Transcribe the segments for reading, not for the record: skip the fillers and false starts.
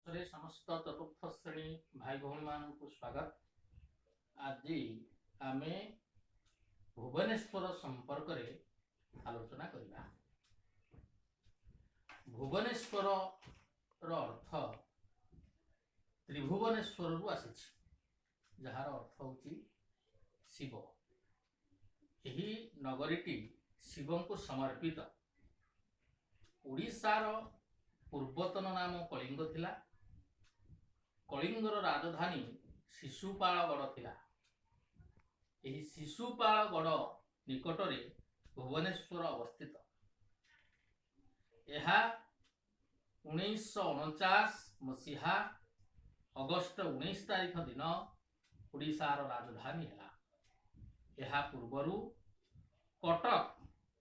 समस्त चतुर्थ श्रेणी भाई भौणी मानू स्वागत। आज आम भुवनेश्वर संपर्क में आलोचना करबा। भुवनेश्वर अर्थ त्रिभुवनेश्वर रु आसी, जार अर्थ होची शिव। यही नगरीटी शिव को समर्पित। ओडिशार पूर्वतन नाम कलिंग थिला। कलिंगर राजधानी शिशुपालगढ़ थिला। यही शिशुपालगढ़ निकटरे भुवनेश्वर अवस्थित। यह 1949 मसीहा अगस्ट 19 तारीख दिन ओडिशार राजधानी है। यह पूर्वरु कटक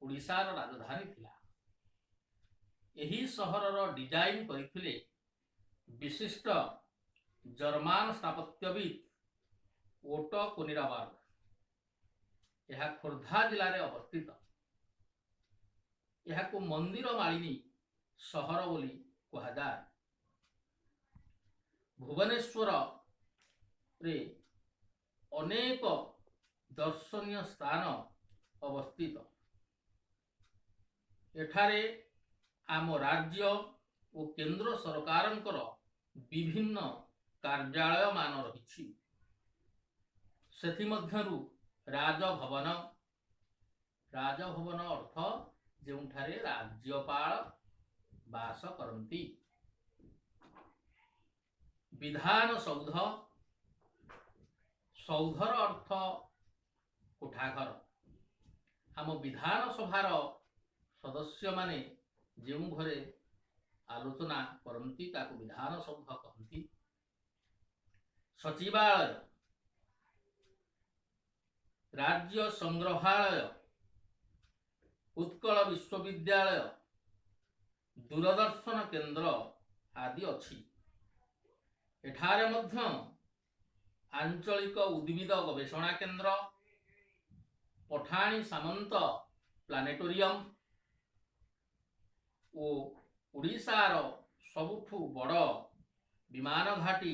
ओडिशार राजधानी थिला। यही सहरर डिजाइन करथिले विशिष्ट जर्मान स्थापत्यविद ओटो कुनिराबर्ग। यह खोर्धा जिले में अवस्थित। यह को मंदिर मालिनी सहर बोली कहुए। भुवनेश्वर रे अनेक दर्शनीय स्थान अवस्थित। एठारे आम राज्य और केंद्र सरकारंकर विभिन्न कार्यालय मान रही। सेथिमध्यरु राजभवन। राजभवन अर्थ जोठारे राज्यपाल वास करती। विधान सौध। सौधर अर्थ कोठाघर। आम विधान सभार सदस्य माने जो घरे आलोचना करती ताको विधान सौध कहती। सचिवालय, राज्य संग्रहालय, उत्कल विश्वविद्यालय, दूरदर्शन केंद्र आदि अच्छी। एठारे मध्य आंचलिक उद्भिद गवेषणा केंद्र, पठाणी सामंत प्लानेटोरियम ओ ओडिशार सबुठु बड़ विमान घाटी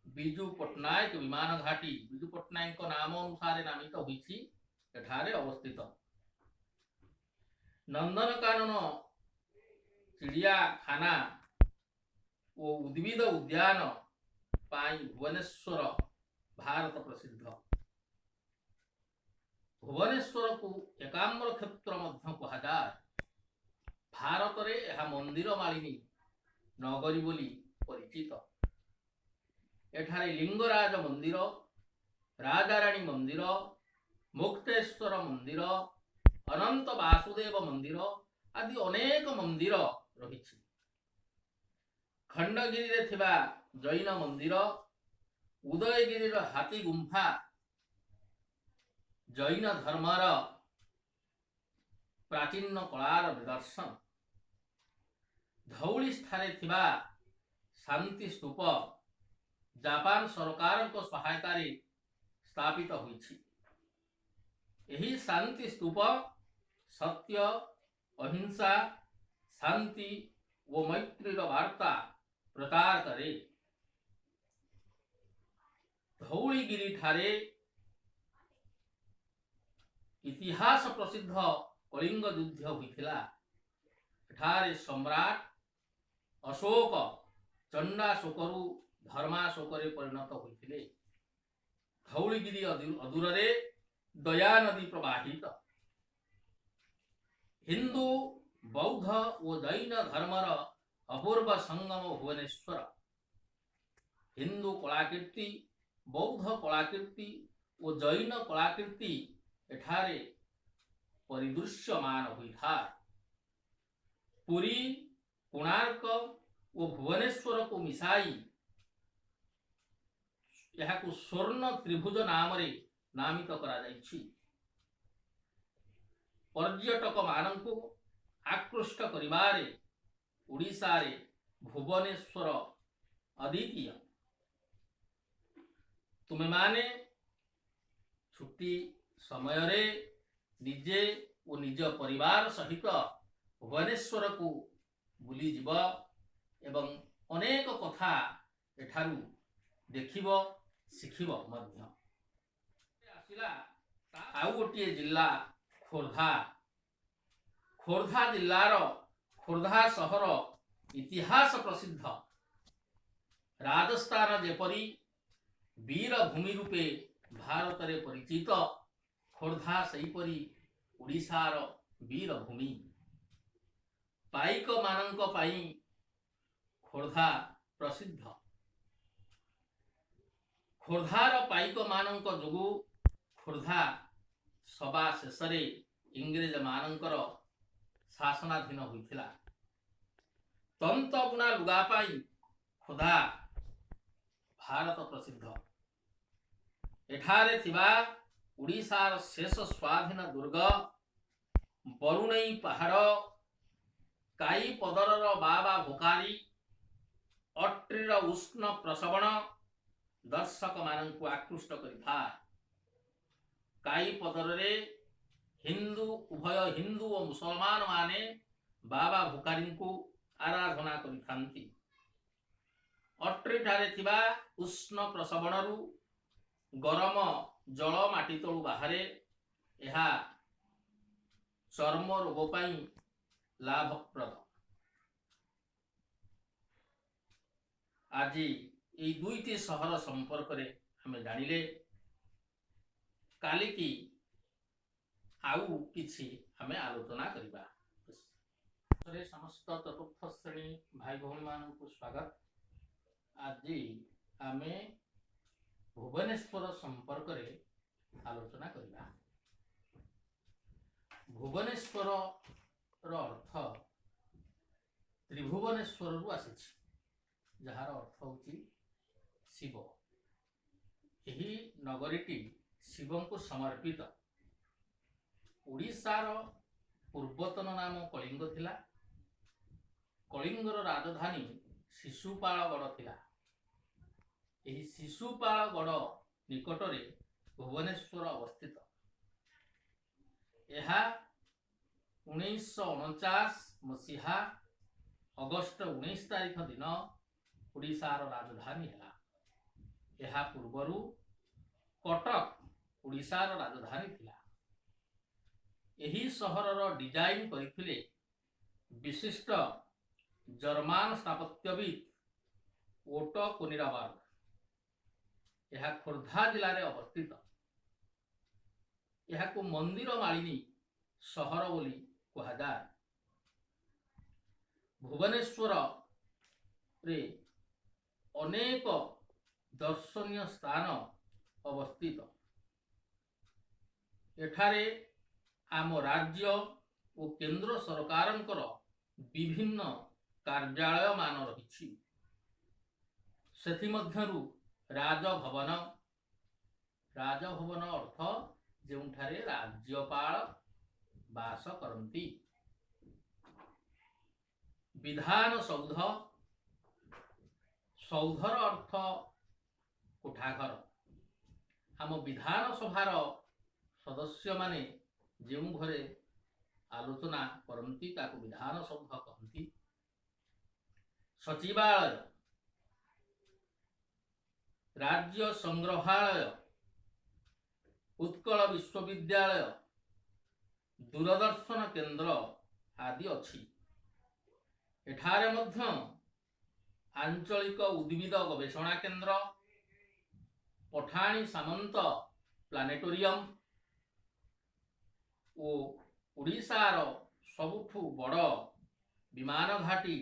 बिजू पट्टनायक विमान घाटी। बिजू पट्टनायक नाम अनुसार नामित होइछि। एठारे अवस्थित। नंदनकानन, चिड़ियाखाना और उद्भिद उद्यान पाई भुवनेश्वर भारत प्रसिद्ध। भुवनेश्वर को एकाम्र क्षेत्र मध्य कहुए। भारत रे यह मंदिर मालिनी नगरी बोली परिचित। एठारे लिंगराज मंदिर, राजाराणी मंदिर, मुक्तेश्वर मंदिर, अनंत वासुदेव मंदिर आदि अनेक मंदिर रही। खंडगिरी रे थिबा जैन मंदिर, उदयगिरी हाथी गुंफा जैन धर्मर प्राचीन कलार निदर्शन। धौली स्थाने थिबा शांति स्तूप जापान सरकार को सहायता रे स्थापित होइछि। यही शांति स्तूप सत्य, अहिंसा, शांति व मैत्रीर वार्ता प्रचार करे। धौलीगिरी ठारे इतिहास प्रसिद्ध कलिंग युद्ध होइथिला। एठारे सम्राट अशोक चंडाशोकरु धर्माशोकरे परिणत होइथिले। धौलीगिरी अदूरे दया नदी प्रवाहित। हिंदू, बौद्ध और जैन धर्मर अपूर्व संगम भुवनेश्वर। हिंदू कलाकृति, बौद्ध कलाकृति और जैन कलाकृति एठारे परिदृश्यमान होता। पुरी, कोणार्क और भुवनेश्वर को मिसाई यह को स्वर्ण त्रिभुज नाम रे नामित करा जाइछि। पर्यटक मानकु आकृष्ट करिबारे ओडिशा रे भुवनेश्वर अद्वितीय। तुमे माने छुट्टी समय रे निजे और निज परिवार सहित भुवनेश्वर को बुली जीव एवं ଅନେକ କଥା ଏଠାରୁ ଦେଖିବ ଶିଖିବ ମଧ୍ୟ। ଆସିଲା ଆଉ ଗୋଟିଏ ଜିଲ୍ଲା ଖୋର୍ଦ୍ଧା। ଖୋର୍ଦ୍ଧା ଜିଲ୍ଲାର ଖୋର୍ଦ୍ଧା ସହର ଇତିହାସ ପ୍ରସିଦ୍ଧ। ରାଜସ୍ଥାନ ଯେପରି ବୀରଭୂମି ରୂପେ ଭାରତରେ ପରିଚିତ, ଖୋର୍ଦ୍ଧା ସେହିପରି ଓଡ଼ିଶାର ବୀରଭୂମି। ପାଇକ ମାନଙ୍କ ପାଇଁ ଖୋର୍ଦ୍ଧା ପ୍ରସିଦ୍ଧ। ଖୋର୍ଦ୍ଧାର ପାଇକ ମାନଙ୍କ ଯୋଗୁଁ ଖୋର୍ଦ୍ଧା ସବା ଶେଷରେ ଇଂରେଜ ମାନଙ୍କର ଶାସନାଧୀନ ହୋଇଥିଲା। ତନ୍ତ ବୁଣା ଲୁଗା ପାଇଁ ଖୋର୍ଦ୍ଧା ଭାରତ ପ୍ରସିଦ୍ଧ। ଏଠାରେ ଥିବା ଓଡ଼ିଶାର ଶେଷ ସ୍ୱାଧୀନ ଦୁର୍ଗ ବରୁଣେଇ ପାହାଡ଼, କାଇପଦରର ବାବା ଭୋକାରୀ, ଅଟ୍ରିର ଉଷ୍ଣ ପ୍ରସବଣ ଦର୍ଶକମାନଙ୍କୁ ଆକୃଷ୍ଟ କରିଥାଏ। କାଇପଦରରେ ଉଭୟ ହିନ୍ଦୁ ଓ ମୁସଲମାନ ମାନେ ବାବା ଭୋକାରୀଙ୍କୁ ଆରାଧନା କରିଥାନ୍ତି। ଅଟ୍ରିଠାରେ ଥିବା ଉଷ୍ଣ ପ୍ରସବଣରୁ ଗରମ ଜଳ ମାଟି ତଳୁ ବାହାରେ। ଏହା ଚର୍ମ ରୋଗ ପାଇଁ ଲାଭପ୍ରଦ। ଆଜି এই দুইটি ସହର ସମ୍ପର୍କରେ ଆମେ ଜାଣିଲେ। କାଲିକି ଆଉ କିଛି ଆମେ ଆଲୋଚନା କରିବା। ସମସ୍ତ ଚତୁର୍ଥ ଶ୍ରେଣୀ ଭାଇ ଭଉଣୀ ମାନଙ୍କୁ ସ୍ୱାଗତ। ଆଜି ଆମେ ଭୁବନେଶ୍ୱର ସମ୍ପର୍କରେ ଆଲୋଚନା କରିବା। ଭୁବନେଶ୍ୱରର ଅର୍ଥ ତ୍ରିଭୁବନେଶ୍ୱରରୁ ଆସିଛି, ଯାହାର ଅର୍ଥ ହେଉଛି ଶିବ। ଏହି ନଗରୀଟି ଶିବଙ୍କୁ ସମର୍ପିତ। ଓଡ଼ିଶାର ପୂର୍ବତନ ନାମ କଳିଙ୍ଗ ଥିଲା। କଳିଙ୍ଗର ରାଜଧାନୀ ଶିଶୁପାଳଗଡ଼ ଥିଲା। ଏହି ଶିଶୁପାଳଗଡ଼ ନିକଟରେ ଭୁବନେଶ୍ୱର ଅବସ୍ଥିତ। ଏହା 1949 ମସିହା ଅଗଷ୍ଟ 19 ତାରିଖ ଦିନ ଓଡ଼ିଶାର ରାଜଧାନୀ ହେଲା। ଏହା ପୂର୍ବରୁ କଟକ ଓଡ଼ିଶାର ରାଜଧାନୀ ଥିଲା। ଏହି ସହରର ଡିଜାଇନ କରିଥିଲେ ବିଶିଷ୍ଟ ଜର୍ମାନ ସ୍ଥାପତ୍ୟବିତ୍ ଓଟୋ କୋନିରାବାର୍ଗ। ଏହା ଖୋର୍ଦ୍ଧା ଜିଲ୍ଲାରେ ଅବସ୍ଥିତ। ଏହାକୁ ମନ୍ଦିର ମାଳିନୀ ସହର ବୋଲି କୁହାଯାଏ। ଭୁବନେଶ୍ୱରରେ ଅନେକ ଦର୍ଶନୀୟ ସ୍ଥାନ ଅବସ୍ଥିତ। ଏଠାରେ ଆମ ରାଜ୍ୟ ଓ କେନ୍ଦ୍ର ସରକାରଙ୍କର ବିଭିନ୍ନ କାର୍ଯ୍ୟାଳୟ ମାନ ରହିଛି। ସେଥିମଧ୍ୟରୁ ରାଜଭବନ ଅର୍ଥ ଯେଉଁଠାରେ ରାଜ୍ୟପାଳ ବାସ କରନ୍ତି। ବିଧାନ ସୌଧର ଅର୍ଥ କୋଠାଘର। ଆମ ବିଧାନ ସଭାର ସଦସ୍ୟମାନେ ଯେଉଁ ଘରେ ଆଲୋଚନା କରନ୍ତି ତାକୁ ବିଧାନ ସୌଧ କହନ୍ତି। ସଚିବାଳୟ, ରାଜ୍ୟ ସଂଗ୍ରହାଳୟ, ଉତ୍କଳ ବିଶ୍ୱବିଦ୍ୟାଳୟ, ଦୂରଦର୍ଶନ କେନ୍ଦ୍ର ଆଦି ଅଛି। ଏଠାରେ ମଧ୍ୟ ଆଞ୍ଚଳିକ ଉଦ୍ଭିଦ ଗବେଷଣା କେନ୍ଦ୍ର, ପଠାଣି ସାମନ୍ତ ପ୍ଲାନେଟୋରିୟମ ଓ ଓଡ଼ିଶାର ସବୁଠୁ ବଡ଼ ବିମାନ ଘାଟି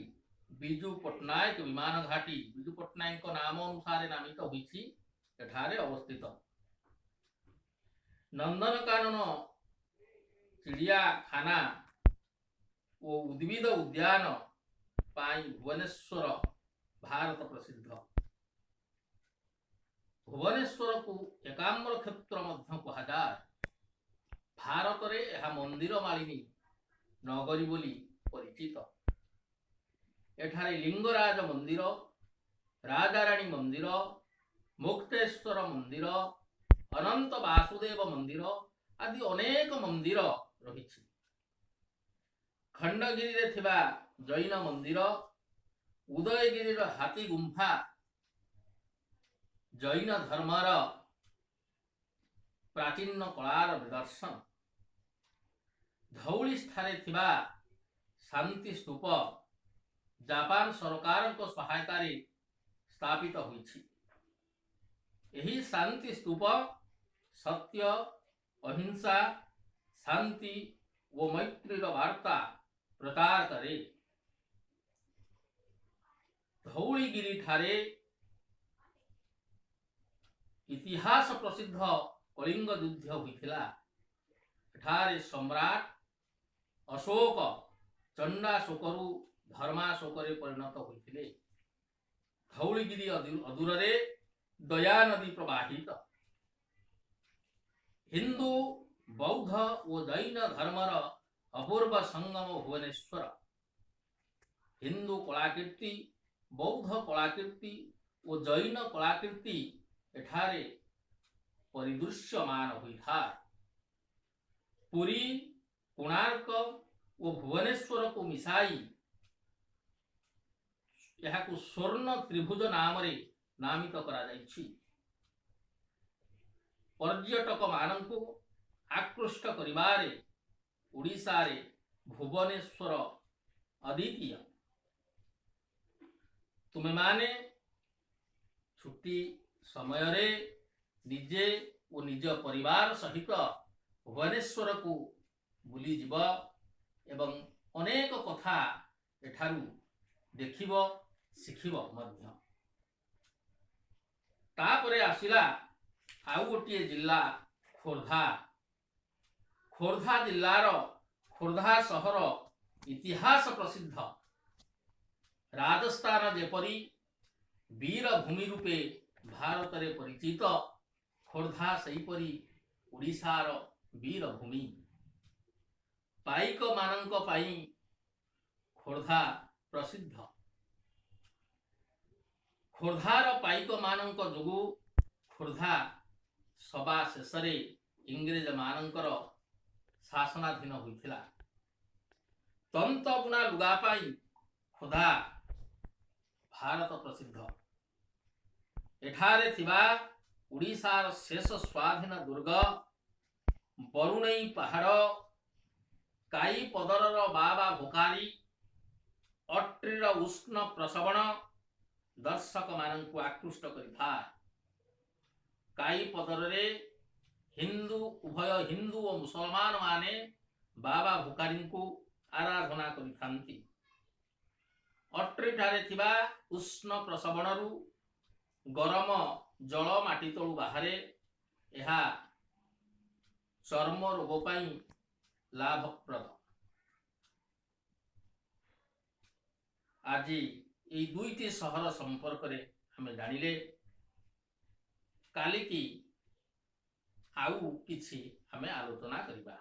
ବିଜୁ ପଟ୍ଟନାୟକ ବିମାନ ଘାଟି, ବିଜୁ ପଟ୍ଟନାୟକଙ୍କ ନାମ ଅନୁସାରେ ନାମିତ ହୋଇଛି, ଏଠାରେ ଅବସ୍ଥିତ। ନନ୍ଦନକାନନ, ଚିଡ଼ିଆଖାନା ଓ ଉଦ୍ଭିଦ ଉଦ୍ୟାନ ପାଇଁ ଭୁବନେଶ୍ୱର ଭାରତ ପ୍ରସିଦ୍ଧ। ଭୁବନେଶ୍ୱରକୁ ଏକାମ୍ର କ୍ଷେତ୍ର ମଧ୍ୟ କୁହାଯାଏ। ଭାରତରେ ଏହା ମନ୍ଦିର ମାଳିନୀ ନଗରୀ ବୋଲି ପରିଚିତ। ଏଠାରେ ଲିଙ୍ଗରାଜ ମନ୍ଦିର, ରାଜାରାଣୀ ମନ୍ଦିର, ମୁକ୍ତେଶ୍ୱର ମନ୍ଦିର, ଅନନ୍ତ ବାସୁଦେବ ମନ୍ଦିର ଆଦି ଅନେକ ମନ୍ଦିର ରହିଛି। ଖଣ୍ଡଗିରିରେ ଥିବା ଜୈନ ମନ୍ଦିର, ଉଦୟଗିରିର ହାତୀ ଗୁମ୍ଫା ଜୈନ ଧର୍ମର ପ୍ରାଚୀନ କଳାର ନିଦର୍ଶନ। ଧଉଳିଠାରେ ଥିବା ଶାନ୍ତି ସ୍ତୂପ ଜାପାନ ସରକାରଙ୍କ ସହାୟତାରେ ସ୍ଥାପିତ ହୋଇଛି। ଏହି ଶାନ୍ତି ସ୍ତୂପ ସତ୍ୟ, ଅହିଂସା, ଶାନ୍ତି ଓ ମୈତ୍ରୀର ବାର୍ତ୍ତା ପ୍ରଚାର କରେ। ଧଉଳିଗିରି ଠାରେ ଇତିହାସ ପ୍ରସିଦ୍ଧ କଳିଙ୍ଗ ଯୁଦ୍ଧ ହୋଇଥିଲା। ଏଠାରେ ସମ୍ରାଟ ଅଶୋକ ଚଣ୍ଡାଶୋକରୁ ଧର୍ମାଶୋକରେ ପରିଣତ ହୋଇଥିଲେ। ଧଉଳିଗିରି ଅଦୂରରେ ଦୟା ନଦୀ ପ୍ରବାହିତ। ହିନ୍ଦୁ, ବୌଦ୍ଧ ଓ ଜୈନ ଧର୍ମର ଅପୂର୍ବ ସଙ୍ଗମ ଭୁବନେଶ୍ୱର। ହିନ୍ଦୁ କଳାକୀର୍ତ୍ତି, ବୌଦ୍ଧ କଳାକୀର୍ତ୍ତି ଓ ଜୈନ କଳାକୀର୍ତ୍ତି ଏଠାରେ ପରିଦୃଶ୍ୟମାନ ହୋଇଥାଏ। ପୁରୀ, କୋଣାର୍କ ଓ ଭୁବନେଶ୍ୱରକୁ ମିଶାଇ ଏହାକୁ ସ୍ୱର୍ଣ୍ଣ ତ୍ରିଭୁଜ ନାମରେ ନାମିତ କରାଯାଇଛି। ପର୍ଯ୍ୟଟକମାନଙ୍କୁ ଆକୃଷ୍ଟ କରିବାରେ ଓଡ଼ିଶାରେ ଭୁବନେଶ୍ୱର ଅଦ୍ୱିତୀୟ। ତୁମେମାନେ ଛୁଟି ସମୟରେ ନିଜେ ଓ ନିଜ ପରିବାର ସହିତ ଭୁବନେଶ୍ୱରକୁ ବୁଲିଯିବ ଏବଂ ଅନେକ କଥା ଏଠାରୁ ଦେଖିବ, ଶିଖିବ ମଧ୍ୟ। ତାପରେ ଆସିଲା ଆଉ ଗୋଟିଏ ଜିଲ୍ଲା ଖୋର୍ଦ୍ଧା। ଖୋର୍ଦ୍ଧା ଜିଲ୍ଲାର ଖୋର୍ଦ୍ଧା ସହର ଇତିହାସ ପ୍ରସିଦ୍ଧ। ରାଜସ୍ଥାନ ଯେପରି ବୀରଭୂମି ରୂପେ ଭାରତରେ ପରିଚିତ, ଖୋର୍ଦ୍ଧା ସେହିପରି ଓଡ଼ିଶାର ବୀରଭୂମି। ପାଇକମାନଙ୍କ ପାଇଁ ଖୋର୍ଦ୍ଧା ପ୍ରସିଦ୍ଧ। ଖୋର୍ଦ୍ଧାର ପାଇକମାନଙ୍କ ଯୋଗୁଁ ଖୋର୍ଦ୍ଧା ସବା ଶେଷରେ ଇଂରେଜମାନଙ୍କର ଶାସନାଧୀନ ହୋଇଥିଲା। ତନ୍ତ ବୁଣା ଲୁଗା ପାଇଁ ଖୋର୍ଦ୍ଧା ଭାରତ ପ୍ରସିଦ୍ଧ। ଏଠାରେ ଥିବା ଓଡ଼ିଶାର ଶେଷ ସ୍ୱାଧୀନ ଦୁର୍ଗ ବରୁଣେଇ ପାହାଡ଼, କାଇପଦରର ବାବା ଭୋକାରୀ, ଅଟ୍ରିର ଉଷ୍ଣ ପ୍ରସବଣ ଦର୍ଶକମାନଙ୍କୁ ଆକୃଷ୍ଟ କରିଥାଏ। କାଇପଦରରେ ଉଭୟ ହିନ୍ଦୁ ଓ ମୁସଲମାନ ମାନେ ବାବା ଭୋକାରୀଙ୍କୁ ଆରାଧନା କରିଥାନ୍ତି। ଅଟ୍ରିଠାରେ ଥିବା ଉଷ୍ଣ ପ୍ରସବଣରୁ ଗରମ ଜଳ ମାଟି ତଳୁ ବାହାରେ। ଏହା ଚର୍ମ ରୋଗ ପାଇଁ ଲାଭପ୍ରଦ। ଆଜି এই দুইটি ସହର ସମ୍ପର୍କରେ ଆମେ ଜାଣିଲେ। କାଲିକି ଆଉ କିଛି ଆମେ ଆଲୋଚନା କରିବା।